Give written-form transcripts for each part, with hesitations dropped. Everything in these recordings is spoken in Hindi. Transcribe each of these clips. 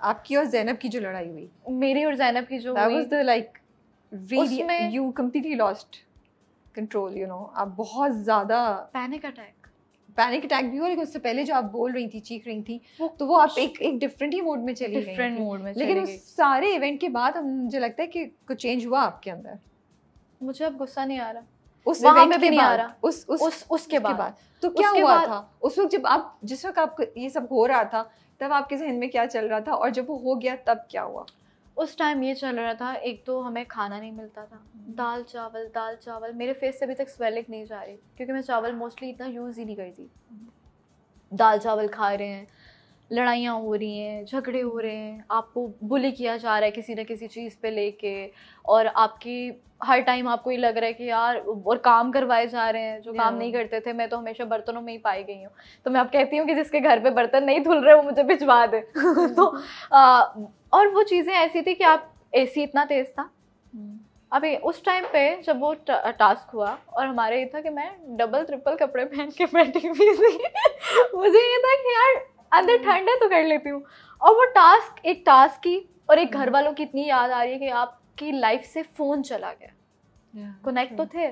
आपकी और ज़ैनब की जो लड़ाई हुई, मेरी और ज़ैनब की जो that हुई, was the like really उसमें you completely lost control, you know, आप बहुत ज़्यादा पैनिक अटैक भी हो, लेकिन उससे पहले जो आप बोल रही थी, चीख रही थी, वो तो वो आप एक डिफरेंट ही मोड में चली गई डिफरेंट थी। मोड में लेकिन चली उस गई। सारे इवेंट के बाद मुझे लगता है कि कुछ चेंज हुआ आपके अंदर। मुझे अब गुस्सा नहीं आ रहा, उस वहाँ इवेंट पे भी के नहीं आ बाद, रहा। उसके बाद तो क्या उसके हुआ बाद- था उस वक्त, जब आप जिस वक्त आपको ये सब हो रहा था, तब आपके जहन में क्या चल रहा था, और जब वो हो गया तब क्या हुआ? उस टाइम ये चल रहा था, एक तो हमें खाना नहीं मिलता था, दाल चावल। मेरे फेस से अभी तक स्वेलिंग नहीं जा रही, क्योंकि मैं चावल मोस्टली इतना यूज़ ही नहीं करती। दाल चावल खा रहे हैं, लड़ाइयाँ हो रही हैं, झगड़े हो रहे हैं, आपको बुली किया जा रहा है किसी न किसी चीज़ पे लेके, और आपकी हर टाइम आपको ये लग रहा है कि यार, और काम करवाए जा रहे हैं जो काम नहीं करते थे। मैं तो हमेशा बर्तनों में ही पाई गई हूँ, तो मैं अब कहती हूँ कि जिसके घर पे बर्तन नहीं धुल रहे वो मुझे भिजवा दे। तो और वो चीज़ें ऐसी थी कि आप, एसी इतना तेज़ था। अभी उस टाइम पे जब वो टास्क हुआ, और हमारे ये था कि मैं डबल ट्रिपल कपड़े पहन के बैठी हुई थी। मुझे ये था कि यार अंदर ठंड है तो कर लेती हूँ, और वो एक टास्क की, और एक घर वालों की इतनी याद आ रही है कि आपकी लाइफ से फ़ोन चला गया। कनेक्ट तो थे,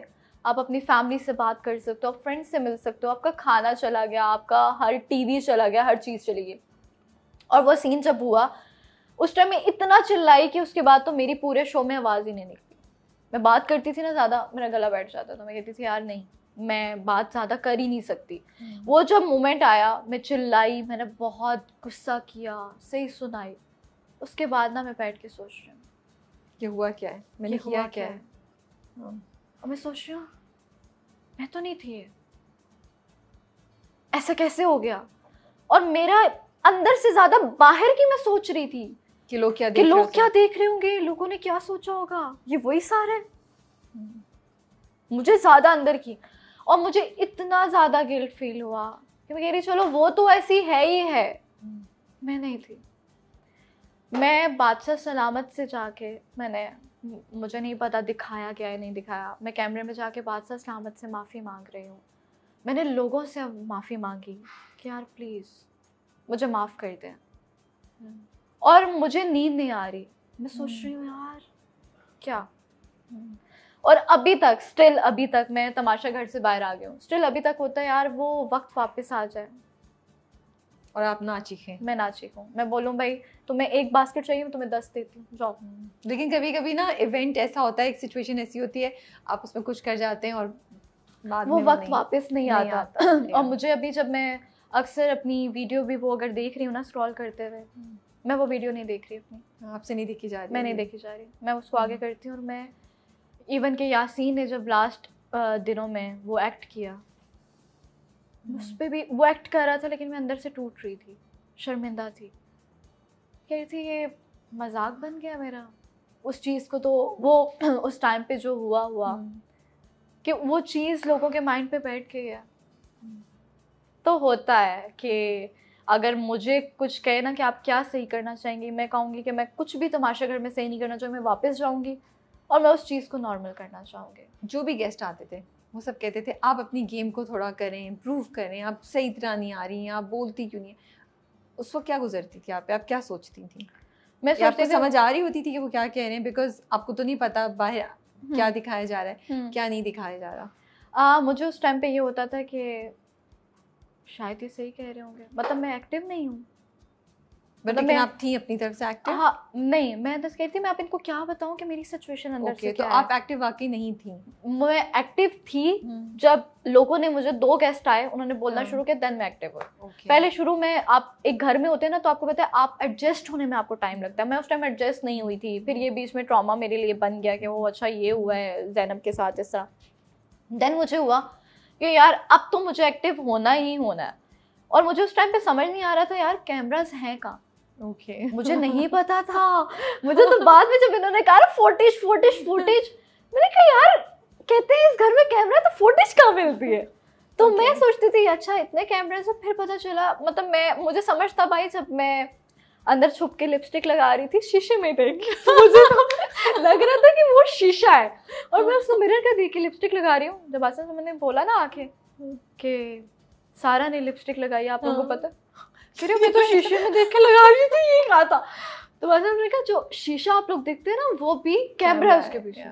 आप अपनी फैमिली से बात कर सकते हो, आप फ्रेंड्स से मिल सकते हो, आपका खाना चला गया, आपका हर टीवी चला गया, हर चीज़ चली गई। और वो सीन जब हुआ, उस टाइम में इतना चिल्लाई कि उसके बाद तो मेरी पूरे शो में आवाज़ ही नहीं निकली। मैं बात करती थी ना ज़्यादा, मेरा गला बैठ जाता, तो मैं कहती थी यार नहीं, मैं बात ज़्यादा कर ही नहीं सकती। वो जब मोमेंट आया, मैं चिल्लाई, मैंने बहुत गुस्सा किया, सही सुनाई। उसके बाद ना मैं बैठ के सोच रही हूँ ये हुआ क्या है, मैंने किया क्या है। और मैं सोच रही हूँ मैं तो नहीं थी, ऐसा कैसे हो गया। और मेरा अंदर से ज़्यादा बाहर की मैं सोच रही थी कि लोग क्या देख रहे होंगे, लोगों ने क्या सोचा होगा, ये वही सार है। मुझे ज़्यादा अंदर की, और मुझे इतना ज़्यादा गिल्ट फील हुआ कि मैं कह रही चलो वो तो ऐसी है ही है, मैं नहीं थी। मैं बादशाह सलामत से जाके, मुझे नहीं पता दिखाया क्या है नहीं दिखाया, मैं कैमरे में जाके बादशाह सलामत से माफ़ी मांग रही हूँ। मैंने लोगों से माफ़ी मांगी कि यार प्लीज़ मुझे माफ़ कर दें। और मुझे नींद नहीं आ रही, मैं सोच रही हूँ यार क्या। और स्टिल अभी तक मैं तमाशा घर से बाहर आ गई हूँ, स्टिल अभी तक होता है यार वो वक्त वापस आ जाए और आप ना चीखें, मैं ना चीखूं, मैं बोलूँ भाई तुम्हें एक बास्केट चाहिए, मैं तुम्हें 10 देती हूँ, जाओ। लेकिन कभी कभी ना इवेंट ऐसा होता है, एक सिचुएशन ऐसी होती है, आप उसमें कुछ कर जाते हैं और बाद वो में वक्त वापस नहीं आता। और मुझे अभी जब मैं अक्सर अपनी वीडियो भी वो अगर देख रही हूँ ना स्क्रॉल करते हुए, मैं वो वीडियो नहीं देख रही अपनी, आपसे नहीं देखी जा रही, मैं नहीं देखी जा रही, मैं उसको आगे करती हूँ। और मैं इवन के यासीन ने जब लास्ट दिनों में वो एक्ट किया, उस पर भी वो एक्ट कर रहा था, लेकिन मैं अंदर से टूट रही थी, शर्मिंदा थी, कह रही थी ये मजाक बन गया मेरा उस चीज़ को। तो वो उस टाइम पे जो हुआ कि वो चीज़ लोगों के माइंड पे बैठ गई है। तो होता है कि अगर मुझे कुछ कहे ना कि आप क्या सही करना चाहेंगी, मैं कहूँगी कि मैं कुछ भी तमाशा घर में सही नहीं करना चाहूँगी, मैं वापस जाऊँगी और मैं उस चीज़ को नॉर्मल करना चाहूँगी। जो भी गेस्ट आते थे वो सब कहते थे आप अपनी गेम को थोड़ा करें, इम्प्रूव करें, आप सही तरह नहीं आ रही हैं, आप बोलती क्यों नहीं। उस वक्त क्या गुजरती थी आप पे, आप क्या सोचती थी? मैं आपको समझ आ रही होती थी कि वो क्या कह रहे हैं, बिकॉज आपको तो नहीं पता बाहर क्या दिखाया जा रहा है, क्या नहीं दिखाया जा रहा। मुझे उस टाइम पे ये होता था कि शायद ये सही कह रहे होंगे, मतलब मैं एक्टिव नहीं हूँ, बट लेकिन आप थी अपनी तरफ से एक्टिव। हाँ नहीं, मैं बस कहती मैं आप इनको क्या बताऊँ कि मेरी सिचुएशन अंदर से क्या तो आप एक्टिव वाकई नहीं थी। मैं एक्टिव थी जब लोगों ने, मुझे 2 गेस्ट आए, उन्होंने बोलना शुरू किया, देन मैं एक्टिव हुई। पहले शुरू में आप एक घर में होते हैं ना, तो आपको पता है आप एडजस्ट होने में आपको टाइम लगता है। मैं उस टाइम एडजस्ट नहीं हुई थी, फिर ये बीच में ट्रॉमा मेरे लिए बन गया कि वो अच्छा ये हुआ है ज़ैनब के साथ इस तरह। देन मुझे हुआ कि यार अब तो मुझे एक्टिव होना ही होना है। और मुझे उस टाइम पे समझ नहीं आ रहा था यार कैमराज हैं कहाँ। मुझे नहीं पता था। मुझे तो बाद में जब इन्होंने कहा फुटेज मैंने कहा यार कहते हैं इस घर में कैमरा, तो फुटेज कहाँ मिलती है। तो मैं सोचती थी अच्छा इतने कैमरे से, फिर पता चला मतलब मुझे समझ था भाई जब मैं अंदर छुप के लिपस्टिक लगा रही थी शीशे में देख के, तो मुझे तो लग रहा था कि वो शीशा है और मैं उसको मिरर का देख के लिपस्टिक लगा रही हूँ। जब आसन से मैंने बोला ना आके कि सारा ने लिपस्टिक लगाई, आप लोगों को पता, फिर मैं तो शीशे में देख के लगा रही थी ये कहा था। तो बस हमने कहा जो शीशा आप लोग देखते हैं ना वो भी कैमरा है उसके पीछे।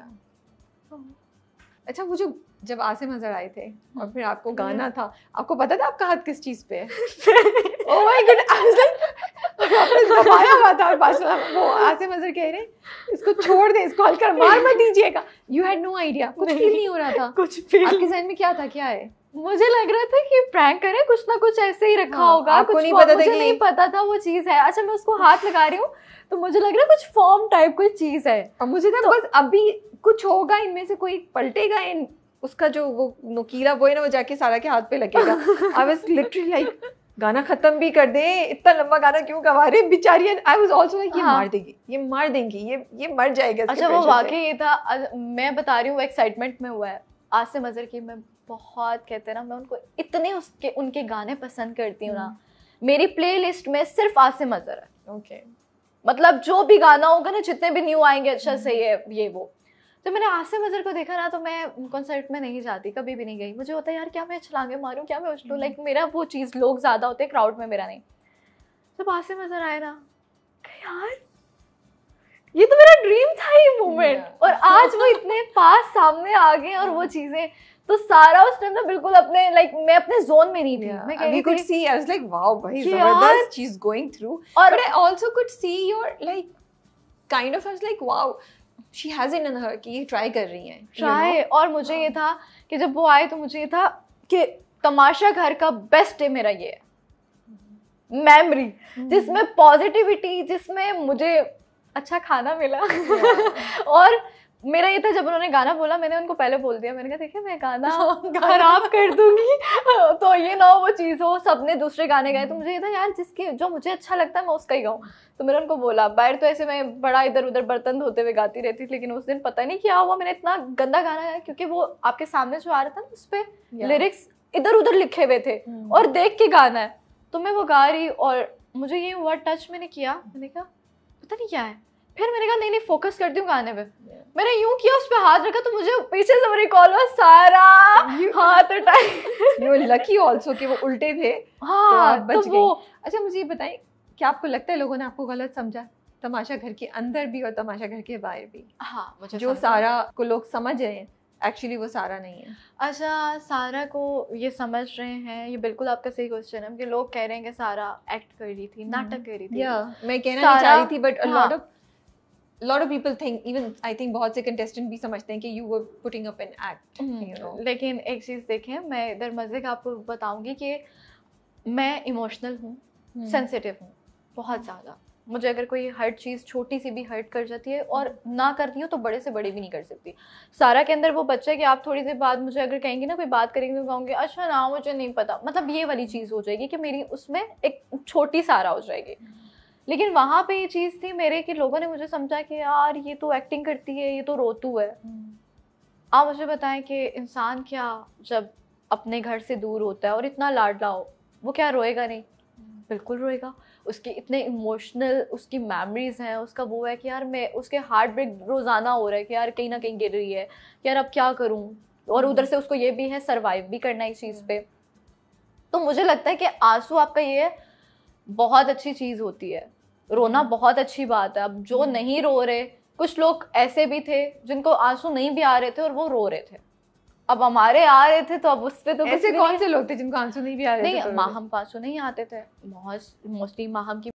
अच्छा, वो जो जब आसिम अजहर आए थे और फिर आपको गाना था, आपको पता था आपका हाथ किस चीज पे है? Oh my God, I was like आपने दबाया हुआ था और बादशाह वो आसिम अजहर कह रहे हैं इसको छोड़ दे, इसको हल्का मार मत दीजिएगा। यू हैड नो आइडिया, कुछ फील नहीं हो रहा था? कुछ फील आपके ज़हन में क्या था, क्या है? मुझे लग रहा था कि प्रैंक करे, कुछ ना कुछ ऐसे ही रखा होगा। आपको कुछ नहीं पता था मुझे कि नहीं पता था वो चीज है। अच्छा मैं उसको हाथ लगा रही हूँ तो मुझे लग रहा है कुछ फॉर्म टाइप कोई चीज है, और मुझे था बस अभी कुछ होगा, इनमें से कोई पलटेगा, इन उसका जो वो नुकीला वो है ना वो जाके सारा के हाथ पे लगेगा। आई वाज लिटरली लाइक गाना खत्म भी कर दे, इतना लंबा गाना क्यों गवा रहे बेचारी। आई वाज आल्सो लाइक ये मार देगी, ये मार देंगी, ये मर जाएगा। अच्छा वो वाकई ये था, मैं बता रही हूँ एक्साइटमेंट में हुआ है। आसिम अजहर की मैं बहुत, कहते हैं ना, मैं उनको इतने उनके गाने पसंद करती हूँ ना, मेरी प्लेलिस्ट में सिर्फ आसिम अजहर है। ओके, मतलब जो भी गाना होगा ना, जितने भी न्यू आएंगे, अच्छा सही है ये वो। तो मैंने आसिम अजहर को देखा ना तो मैं कॉन्सर्ट में नहीं जाती, कभी भी नहीं गई। मुझे होता है यार क्या मैं छलांगे मारूं, क्या मैं उछलूं, लाइक मेरा वो चीज़, लोग ज़्यादा होते हैं क्राउड में, मेरा नहीं। जब आसिम अजहर आए ना, यार ये तो मेरा ड्रीम था ये मोमेंट, और आज वो इतने पास सामने आ गए और वो चीज़ें, तो सारा उस टाइम ना बिल्कुल अपने लाइक मैं अपने जोन में नहीं थी। मैं कह रही थी see, I was like wow भाई जबरदस्त she's going through, और but I also could see your like kind of, I was like wow she has it in her कि ये ट्राई कर रही हैं ट्राई। और मुझे ये था कि जब वो आए तो मुझे ये था कि तमाशा घर का बेस्ट डे मेरा ये है, मेमोरी जिसमें पॉजिटिविटी, जिसमें मुझे अच्छा खाना मिला। और मेरा ये था जब उन्होंने गाना बोला, मैंने उनको पहले बोल दिया, मैंने कहा देखिए मैं गाना खराब कर दूंगी तो ये ना हो वो चीज़ हो। सबने दूसरे गाने गाए तो मुझे ये था यार जिसके जो मुझे अच्छा लगता है मैं उसका ही गाऊँ। तो मैंने उनको बोला, बाहर तो ऐसे मैं बड़ा इधर उधर बर्तन धोते हुए गाती रहती थी, लेकिन उस दिन पता नहीं क्या हुआ मैंने इतना गंदा गाना गाया, क्योंकि वो आपके सामने जो आ रहा था ना उस पर लिरिक्स इधर उधर लिखे हुए थे और देख के गाना है, तो मैं वो गा रही और मुझे ये हुआ टच मैंने किया, मैंने कहा पता नहीं क्या है। फिर मैंने कहा नहीं फोकस करती हूँ गाने पे। मैंने यूं किया, उस पर हाथ रखा तो मुझे पीछे से रिकॉल हुआ, सारा हाथ उठाए। यू लकी आल्सो कि वो उल्टे थे। हाँ तो बच गई। अच्छा मुझे ये बताएं, क्या आपको लगता है लोगों ने आपको गलत समझा, तमाशा घर के अंदर भी और तमाशा घर के बाहर भी? हाँ मुझे जो सारा को लोग समझ रहे हैं एक्चुअली वो सारा नहीं है। अच्छा सारा को ये समझ रहे हैं, ये बिल्कुल आपका सही क्वेश्चन है कि लोग कह रहे हैं कि सारा एक्ट कर रही थी, नाटक कर रही थी। मैं कहना नहीं चाह रही थी, but lot of people think, even I think बहुत से contestant भी समझते हैं कि you were putting up an act, you know. लेकिन एक चीज़ देखें, मैं इधर मज़े का आपको बताऊंगी कि मैं इमोशनल हूँ, सेंसिटिव हूँ बहुत ज़्यादा। मुझे अगर कोई हर्ट चीज़ छोटी सी भी हर्ट कर जाती है और ना करती हूँ तो बड़े से बड़े भी नहीं कर सकती। सारा के अंदर वो बच्चा है कि आप थोड़ी देर बाद मुझे अगर कहेंगे ना, कोई बात करेंगे तो कहूँगी अच्छा ना मुझे नहीं पता, मतलब ये वाली चीज़ हो जाएगी कि मेरी उसमें एक छोटी सारा हो जाएगी। लेकिन वहाँ पे ये चीज़ थी मेरे कि लोगों ने मुझे समझा कि यार ये तो एक्टिंग करती है, ये तो रोतू है। आप मुझे बताएं कि इंसान क्या जब अपने घर से दूर होता है और इतना लाडला हो, वो क्या रोएगा नहीं? बिल्कुल रोएगा। उसके इतने इमोशनल उसकी मेमोरीज हैं, उसका वो है कि यार मैं, उसके हार्ट ब्रेक रोज़ाना हो रहा है कि यार कहीं ना कहीं गिर रही है, यार अब क्या करूँ, और उधर से उसको ये भी है सर्वाइव भी करना इस चीज़ पे। तो मुझे लगता है कि आंसू आपका ये बहुत अच्छी चीज़ होती है, रोना बहुत अच्छी बात है। अब जो नहीं रो रहे, कुछ लोग ऐसे भी थे जिनको आंसू नहीं भी आ रहे थे और वो रो रहे थे, अब हमारे आ रहे थे तो अब उस पे तो ऐसे कौन से लोग थे जिनको आंसू नहीं भी आ रहे थे? नहीं, माहम को आंसू नहीं आते थे, मोस्टली माहम की